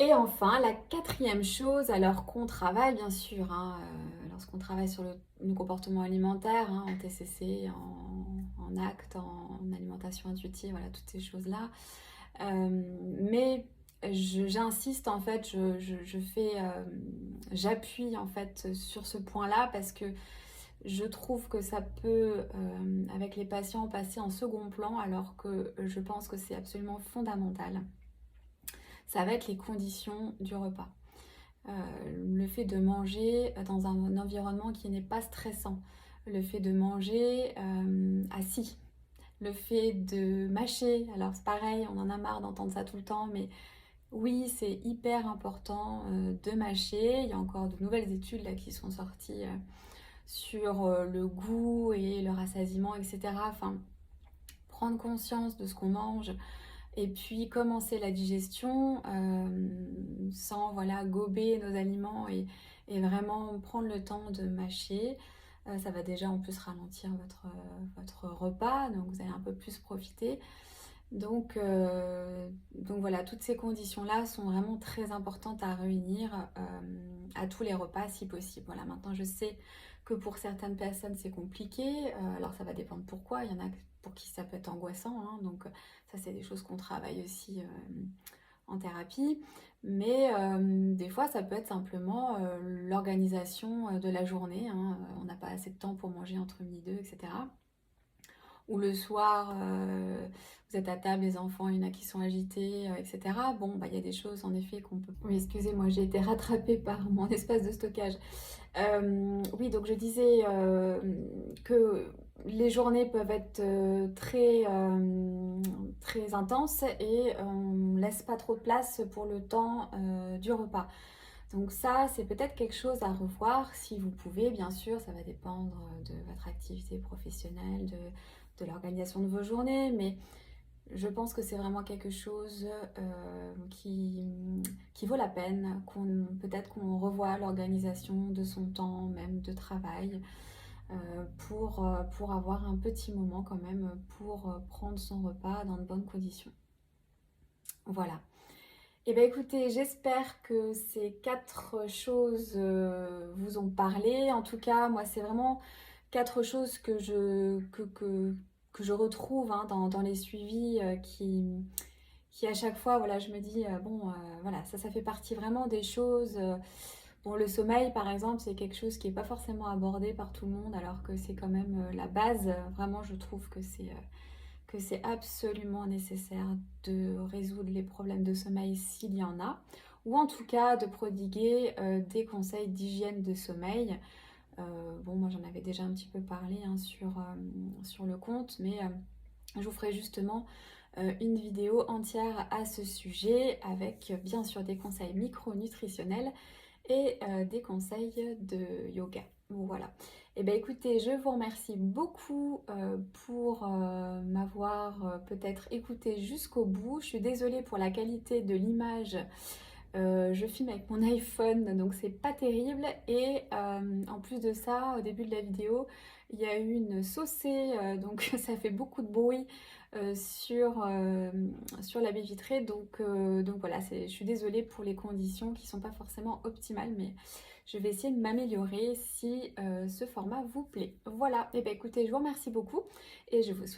Et enfin, la quatrième chose, alors qu'on travaille bien sûr, hein, lorsqu'on travaille sur le comportement alimentaire, hein, en TCC, en ACT, en alimentation intuitive, voilà, toutes ces choses-là. Mais j'insiste en fait, j'appuie en fait sur ce point-là parce que je trouve que ça peut, avec les patients, passer en second plan alors que je pense que c'est absolument fondamental. Ça va être les conditions du repas. Le fait de manger dans un environnement qui n'est pas stressant, le fait de manger assis, le fait de mâcher, alors c'est pareil, on en a marre d'entendre ça tout le temps, mais oui, c'est hyper important de mâcher. Il y a encore de nouvelles études là, qui sont sorties sur le goût et le rassasiement, etc. Enfin, prendre conscience de ce qu'on mange et puis commencer la digestion sans voilà, gober nos aliments et vraiment prendre le temps de mâcher. Ça va déjà en plus ralentir votre repas, donc vous allez un peu plus profiter. Donc voilà, toutes ces conditions-là sont vraiment très importantes à réunir à tous les repas si possible. Voilà, maintenant je sais que pour certaines personnes c'est compliqué, alors ça va dépendre pourquoi, il y en a pour qui ça peut être angoissant, hein, donc ça c'est des choses qu'on travaille aussi en thérapie, mais des fois ça peut être simplement l'organisation de la journée, hein, on n'a pas assez de temps pour manger entre midi et deux, etc. Ou le soir, vous êtes à table, les enfants, il y en a qui sont agités, etc. Bon, bah, il y a des choses en effet qu'on peut... Oui, excusez-moi, j'ai été rattrapée par mon espace de stockage. Oui, donc je disais que les journées peuvent être très intenses et on laisse pas trop de place pour le temps du repas. Donc ça, c'est peut-être quelque chose à revoir si vous pouvez, bien sûr, ça va dépendre de votre activité professionnelle, de l'organisation de vos journées, mais je pense que c'est vraiment quelque chose qui vaut la peine, peut-être qu'on revoie l'organisation de son temps, même de travail, pour avoir un petit moment quand même pour prendre son repas dans de bonnes conditions. Voilà. Eh bien écoutez, j'espère que ces quatre choses vous ont parlé. En tout cas, moi, c'est vraiment quatre choses que je retrouve hein, dans les suivis qui à chaque fois, voilà, je me dis, bon, voilà, ça fait partie vraiment des choses. Bon, le sommeil, par exemple, c'est quelque chose qui n'est pas forcément abordé par tout le monde, alors que c'est quand même la base. Vraiment, je trouve que c'est absolument nécessaire de résoudre les problèmes de sommeil s'il y en a, ou en tout cas de prodiguer des conseils d'hygiène de sommeil. Bon, moi j'en avais déjà un petit peu parlé hein, sur le compte, mais je vous ferai justement une vidéo entière à ce sujet avec bien sûr des conseils micronutritionnels et des conseils de yoga. Voilà. Et bien écoutez, je vous remercie beaucoup pour m'avoir peut-être écouté jusqu'au bout. Je suis désolée pour la qualité de l'image. Je filme avec mon iPhone, donc c'est pas terrible. Et en plus de ça, au début de la vidéo, il y a eu une saucée, donc ça fait beaucoup de bruit sur la baie vitrée. Donc voilà, je suis désolée pour les conditions qui sont pas forcément optimales, mais je vais essayer de m'améliorer si ce format vous plaît. Voilà, et bien écoutez, je vous remercie beaucoup et je vous souhaite